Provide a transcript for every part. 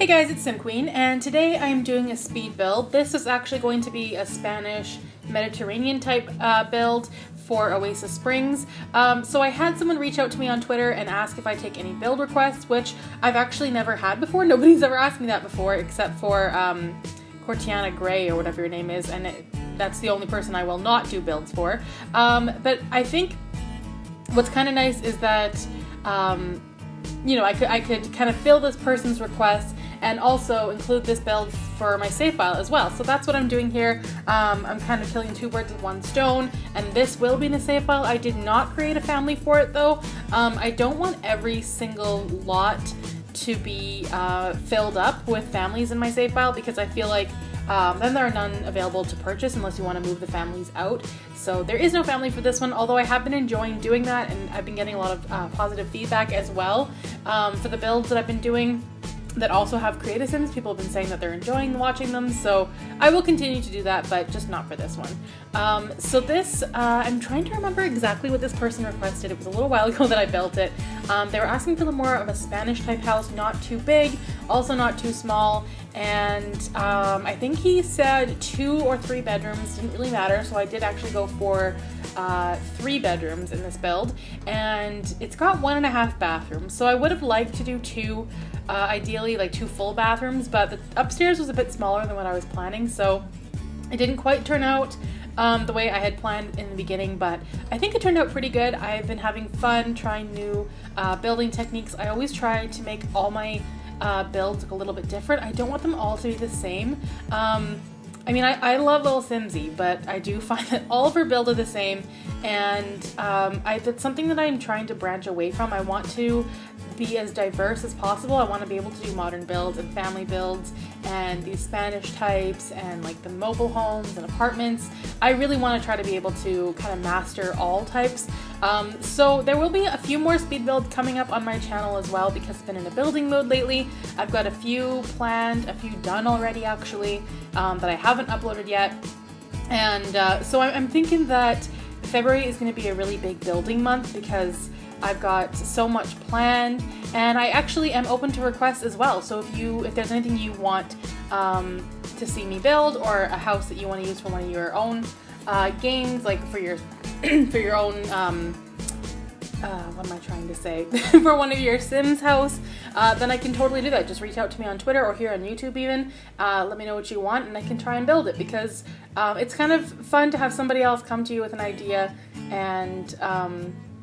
Hey guys, it's SimQueen, and today I'm doing a speed build. This is actually going to be a Spanish Mediterranean type build for Oasis Springs. So I had someone reach out to me on Twitter and ask if I take any build requests, which I've actually never had before. Nobody's ever asked me that before except for Cortiana Gray or whatever your name is, and that's the only person I will not do builds for. But I think what's kind of nice is that you know, I could kind of fill this person's request and also include this build for my save file as well. So that's what I'm doing here. I'm kind of killing two birds with one stone, and this will be in the save file. I did not create a family for it though. I don't want every single lot to be filled up with families in my save file, because I feel like then there are none available to purchase unless you want to move the families out. So there is no family for this one, although I have been enjoying doing that, and I've been getting a lot of positive feedback as well for the builds that I've been doing that also have creative sims. People have been saying that they're enjoying watching them, so I will continue to do that, but just not for this one. So this, I'm trying to remember exactly what this person requested. It was a little while ago that I built it. They were asking for more of a Spanish type house, not too big, also not too small, and I think he said 2 or 3 bedrooms, didn't really matter, so I did actually go for 3 bedrooms in this build, and it's got 1.5 bathrooms, so I would have liked to do 2, ideally like 2 full bathrooms, but the upstairs was a bit smaller than what I was planning, so it didn't quite turn out the way I had planned in the beginning, but I think it turned out pretty good. I've been having fun trying new building techniques. I always try to make all my builds look a little bit different. I don't want them all to be the same. I mean, I love Little Simsy, but I do find that all of her builds are the same, and that's something that I'm trying to branch away from. I want to be as diverse as possible. I want to be able to do modern builds and family builds and these Spanish types and like the mobile homes and apartments. I really want to try to be able to kind of master all types. So there will be a few more speed builds coming up on my channel as well, because I've been in a building mode lately. I've got a few planned, a few done already actually, that I haven't uploaded yet. And so I'm thinking that February is going to be a really big building month, because I've got so much planned, and I actually am open to requests as well. So if there's anything you want to see me build, or a house that you want to use for one of your own games, like for your for your own what am I trying to say? for one of your Sims house, then I can totally do that. Just reach out to me on Twitter or here on YouTube even. Let me know what you want, and I can try and build it, because it's kind of fun to have somebody else come to you with an idea, and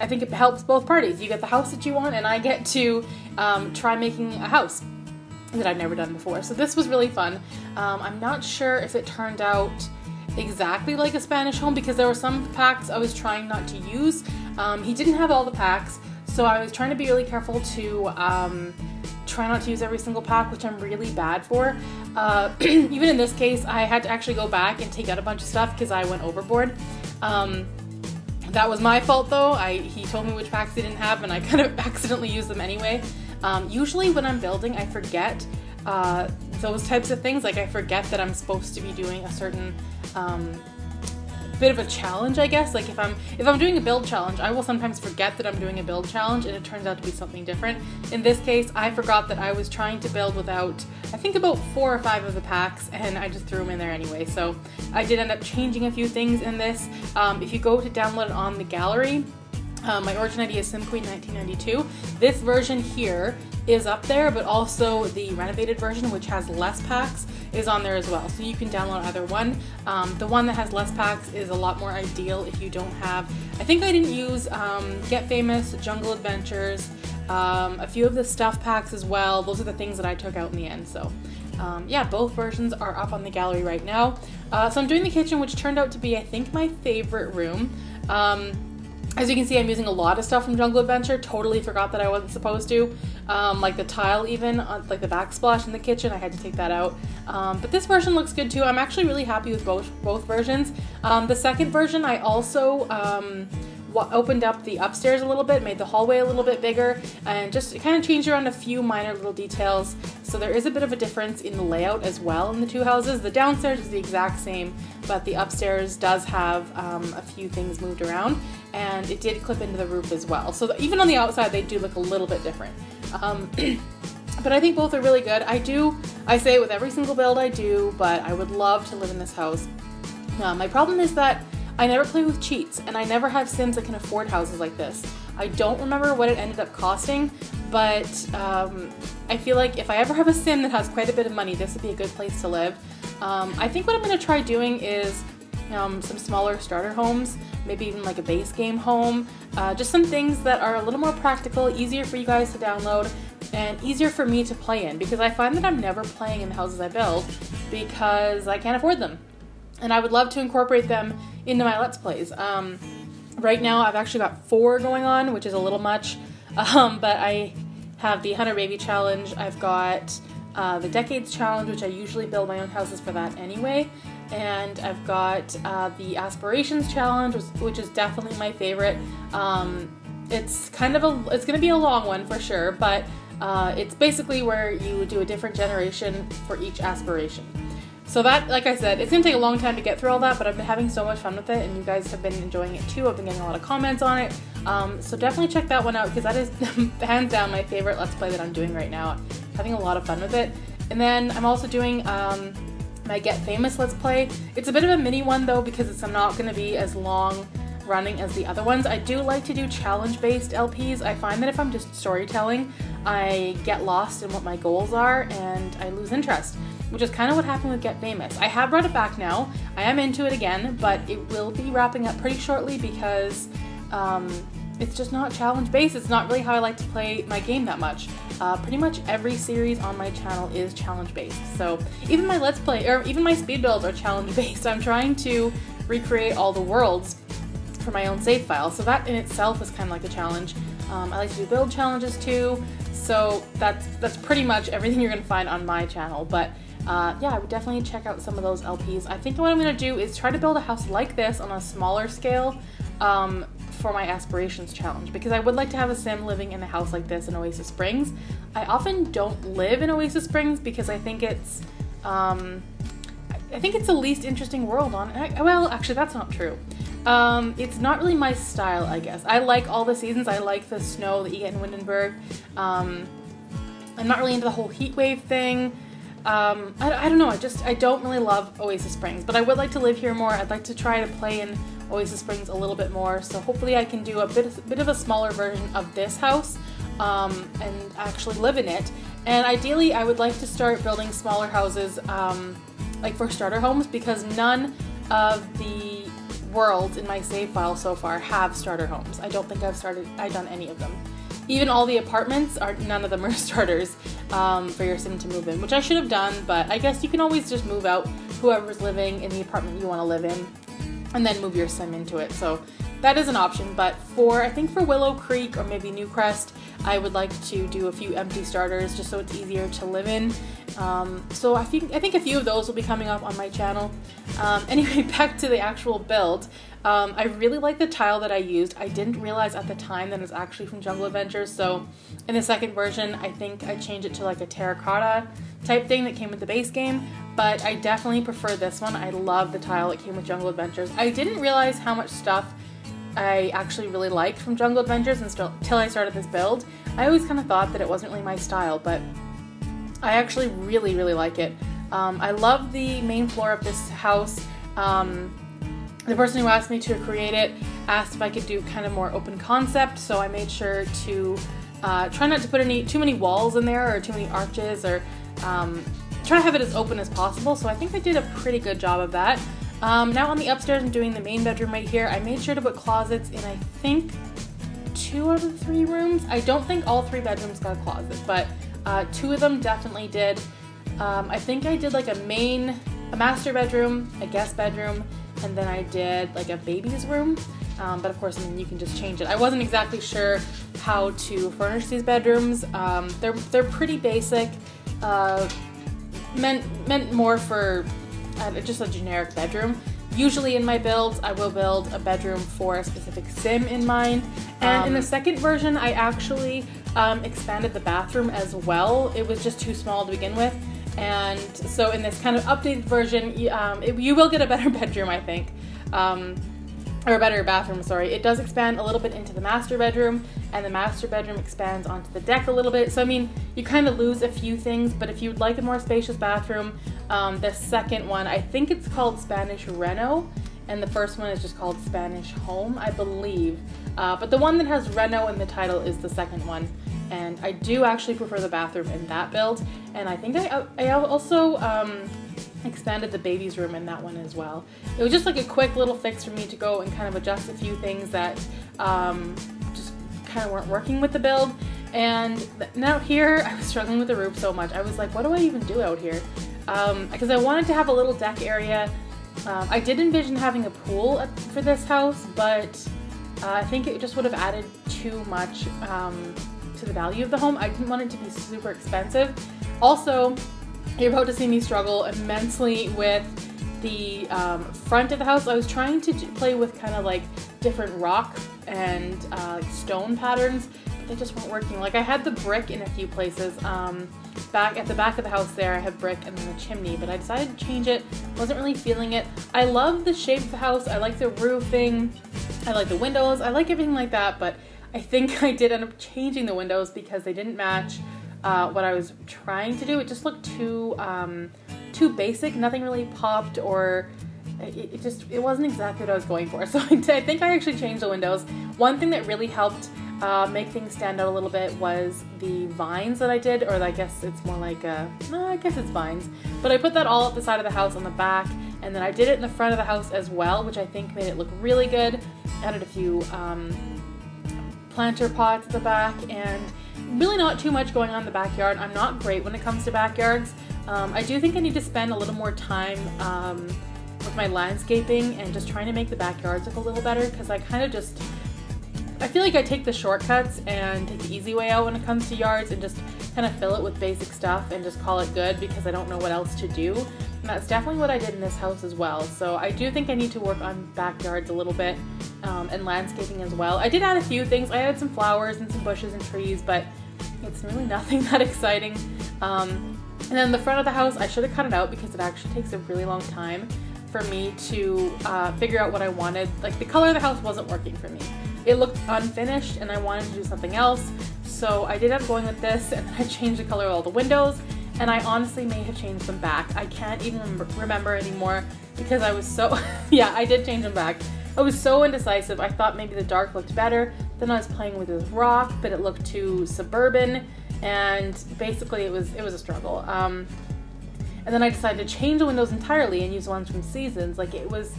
I think it helps both parties. You get the house that you want, and I get to try making a house that I've never done before. So this was really fun. I'm not sure if it turned out exactly like a Spanish home, because there were some packs I was trying not to use. He didn't have all the packs, so I was trying to be really careful to try not to use every single pack, which I'm really bad for. Even in this case, I had to actually go back and take out a bunch of stuff because I went overboard. That was my fault though. He told me which packs he didn't have, and I kind of accidentally used them anyway. Usually when I'm building, I forget those types of things. Like I forget that I'm supposed to be doing a certain bit of a challenge, I guess. Like if I'm doing a build challenge, I will sometimes forget that I'm doing a build challenge, and it turns out to be something different. In this case, I forgot that I was trying to build without, I think, about 4 or 5 of the packs, and I just threw them in there anyway. So I did end up changing a few things in this. If you go to download it on the gallery, my origin ID is SimQueen 1992. This version here is up there, but also the renovated version, which has less packs, is on there as well. So you can download either one. The one that has less packs is a lot more ideal if you don't have, I think I didn't use Get Famous, Jungle Adventures, a few of the stuff packs as well. Those are the things that I took out in the end. So yeah, both versions are up on the gallery right now. So I'm doing the kitchen, which turned out to be, I think, my favorite room. As you can see, I'm using a lot of stuff from Jungle Adventure. Totally forgot that I wasn't supposed to. Like the tile even, like the backsplash in the kitchen, I had to take that out. But this version looks good too. I'm actually really happy with both versions. The second version, I also opened up the upstairs a little bit, made the hallway a little bit bigger, and just kind of changed around a few minor little details. So there is a bit of a difference in the layout as well in the two houses. The downstairs is the exact same, but the upstairs does have a few things moved around, and it did clip into the roof as well. So even on the outside, they do look a little bit different. But I think both are really good. I say it with every single build I do, but I would love to live in this house. My problem is that I never play with cheats, and I never have Sims that can afford houses like this. I don't remember what it ended up costing, but I feel like if I ever have a Sim that has quite a bit of money, this would be a good place to live. I think what I'm going to try doing is some smaller starter homes, maybe even like a base game home, just some things that are a little more practical, easier for you guys to download, and easier for me to play in, because I find that I'm never playing in the houses I build because I can't afford them. And I would love to incorporate them into my Let's Plays. Right now I've actually got 4 going on, which is a little much, but I have the 100 Baby Challenge, I've got the Decades Challenge, which I usually build my own houses for that anyway, and I've got the Aspirations Challenge, which is definitely my favorite. It's it's going to be a long one for sure, but it's basically where you do a different generation for each aspiration. So that, like I said, it's going to take a long time to get through all that, but I've been having so much fun with it, and you guys have been enjoying it too. I've been getting a lot of comments on it, so definitely check that one out, because that is hands down my favorite Let's Play that I'm doing right now. Having a lot of fun with it. And then I'm also doing my Get Famous Let's Play. It's a bit of a mini one though, because it's not going to be as long running as the other ones. I do like to do challenge-based LPs. I find that if I'm just storytelling, I get lost in what my goals are and I lose interest, which is kind of what happened with Get Famous. I have brought it back now. I am into it again, but it will be wrapping up pretty shortly because it's just not challenge-based. It's not really how I like to play my game that much. Pretty much every series on my channel is challenge-based. So even my Let's Play, or even my speed builds are challenge-based. I'm trying to recreate all the worlds for my own save file. So that in itself is kind of like a challenge. I like to do build challenges too. So that's pretty much everything you're gonna find on my channel. But yeah, I would definitely check out some of those LPs. I think what I'm gonna do is try to build a house like this on a smaller scale for my Aspirations Challenge, because I would like to have a Sim living in a house like this in Oasis Springs. I often don't live in Oasis Springs because I think it's the least interesting world on it. Well, actually that's not true. It's not really my style, I guess. I like all the seasons. I like the snow that you get in Windenburg. I'm not really into the whole heat wave thing. I don't know, I don't really love Oasis Springs, but I would like to live here more. I'd like to try to play in Oasis Springs a little bit more, so hopefully I can do a bit of a smaller version of this house and actually live in it. And ideally I would like to start building smaller houses like for starter homes, because none of the worlds in my save file so far have starter homes. I don't think I've done any of them. Even all the apartments, none of them are starters for your Sim to move in, which I should have done, but I guess you can always just move out whoever's living in the apartment you want to live in and then move your Sim into it. So that is an option, but I think for Willow Creek or maybe Newcrest, I would like to do a few empty starters just so it's easier to live in. So I think a few of those will be coming up on my channel. Anyway, back to the actual build. I really like the tile that I used. I didn't realize at the time that it's actually from Jungle Adventures, so in the second version I think I changed it to like a terracotta type thing that came with the base game, but I definitely prefer this one. I love the tile that came with Jungle Adventures. I didn't realize how much stuff I actually really liked from Jungle Adventures until I started this build. I always kind of thought that it wasn't really my style, but I actually really, really like it. I love the main floor of this house. The person who asked me to create it asked if I could do kind of more open concept, so I made sure to try not to put too many walls in there or too many arches, or try to have it as open as possible, so I think I did a pretty good job of that. Now on the upstairs, I'm doing the main bedroom right here. I made sure to put closets in, I think, 2 out of the 3 rooms. I don't think all 3 bedrooms got a closet, but 2 of them definitely did. I think I did like a master bedroom, a guest bedroom, and then I did like a baby's room. But of course, I mean, you can just change it. I wasn't exactly sure how to furnish these bedrooms. They're pretty basic, meant more for just a generic bedroom. Usually in my builds, I will build a bedroom for a specific Sim in mind. And in the second version, I actually expanded the bathroom as well. It was just too small to begin with. And so in this kind of updated version, you will get a better bedroom, I think. or a better bathroom, sorry. It does expand a little bit into the master bedroom, and the master bedroom expands onto the deck a little bit. So I mean, you kind of lose a few things, but if you'd like a more spacious bathroom, the second one, I think it's called Spanish Reno, and the first one is just called Spanish Home, I believe. But the one that has Reno in the title is the second one. And I do actually prefer the bathroom in that build. And I think I also expanded the baby's room in that one as well. It was just like a quick little fix for me to go and kind of adjust a few things that just kind of weren't working with the build. And now here, I was struggling with the roof so much. I was like, what do I even do out here? Because I wanted to have a little deck area. I did envision having a pool for this house, but I think it just would have added too much to the value of the home. I didn't want it to be super expensive. Also, you're about to see me struggle immensely with the front of the house. I was trying to play with kind of like different rock and like stone patterns, but they just weren't working. Like I had the brick in a few places. Back at the back of the house there, I have brick and then the chimney, but I decided to change it. Wasn't really feeling it. I love the shape of the house. I like the roofing. I like the windows. I like everything like that, but I think I did end up changing the windows because they didn't match what I was trying to do. It just looked too basic. Nothing really popped, or it wasn't exactly what I was going for. So I think I actually changed the windows. One thing that really helped make things stand out a little bit was the vines that I did, or I guess it's more like I guess it's vines. But I put that all up the side of the house on the back, and then I did it in the front of the house as well, which I think made it look really good. Added a few planter pots at the back, and really not too much going on in the backyard. I'm not great when it comes to backyards. I do think I need to spend a little more time with my landscaping and just trying to make the backyards look a little better, because I feel like I take the shortcuts and take the easy way out when it comes to yards and just kind of fill it with basic stuff and just call it good because I don't know what else to do. And that's definitely what I did in this house as well. So I do think I need to work on backyards a little bit and landscaping as well. I did add a few things. I added some flowers and some bushes and trees, but it's really nothing that exciting. And then the front of the house, I should have cut it out because it actually takes a really long time for me to figure out what I wanted. Like the color of the house wasn't working for me. It looked unfinished and I wanted to do something else. So I did end up going with this, and then I changed the color of all the windows, and I honestly may have changed them back. I can't even remember anymore because I was so, yeah, I did change them back. I was so indecisive. I thought maybe the dark looked better. Then I was playing with this rock, but it looked too suburban, and basically it was a struggle. And then I decided to change the windows entirely and use the ones from Seasons. Like it was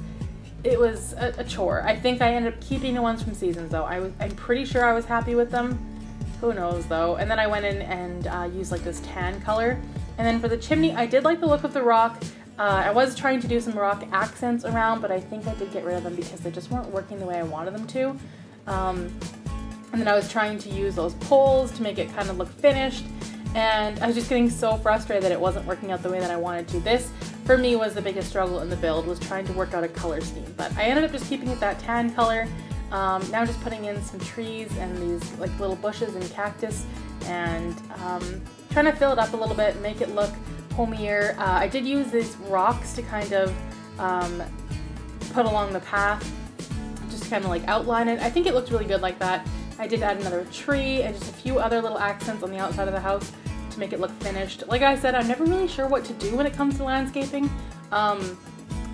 a chore. I think I ended up keeping the ones from Seasons though. I'm pretty sure I was happy with them. Who knows though. And then I went in and used like this tan color. And then for the chimney, I did like the look of the rock. I was trying to do some rock accents around, but I think I did get rid of them because they just weren't working the way I wanted them to. And then I was trying to use those poles to make it kind of look finished. And I was just getting so frustrated that it wasn't working out the way that I wanted to. This, for me, was the biggest struggle in the build, was trying to work out a color scheme. But I ended up just keeping it that tan color. Now just putting in some trees and these like little bushes and cactus, and trying to fill it up a little bit, make it look homier. I did use these rocks to kind of put along the path, just to kind of like outline it. I think it looked really good like that. I did add another tree and just a few other little accents on the outside of the house to make it look finished. Like I said, I'm never really sure what to do when it comes to landscaping.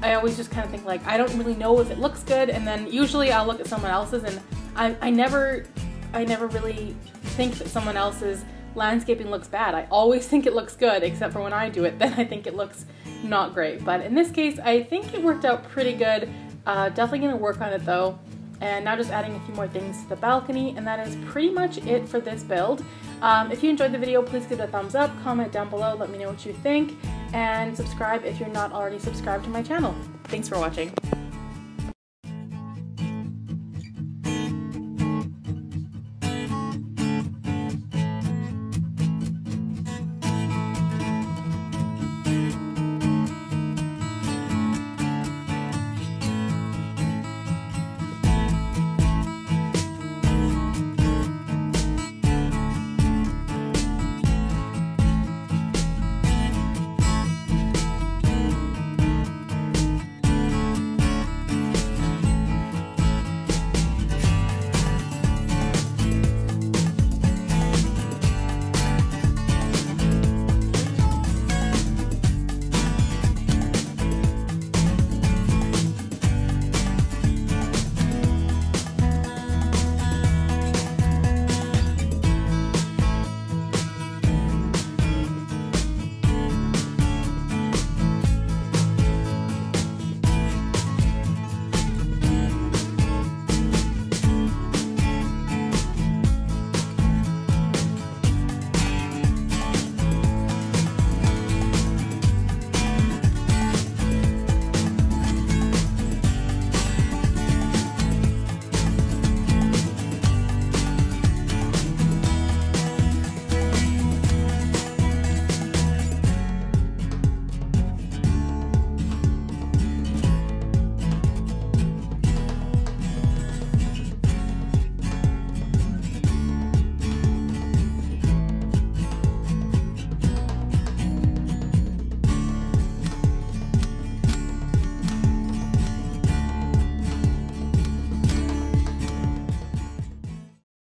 I always just kind of think like, I don't really know if it looks good, and then usually I'll look at someone else's, and I never really think that someone else's landscaping looks bad. I always think it looks good, except for when I do it, then I think it looks not great. But in this case, I think it worked out pretty good. Definitely gonna work on it though. And now just adding a few more things to the balcony, and that is pretty much it for this build. If you enjoyed the video, please give it a thumbs up, comment down below, let me know what you think, and subscribe if you're not already subscribed to my channel. Thanks for watching.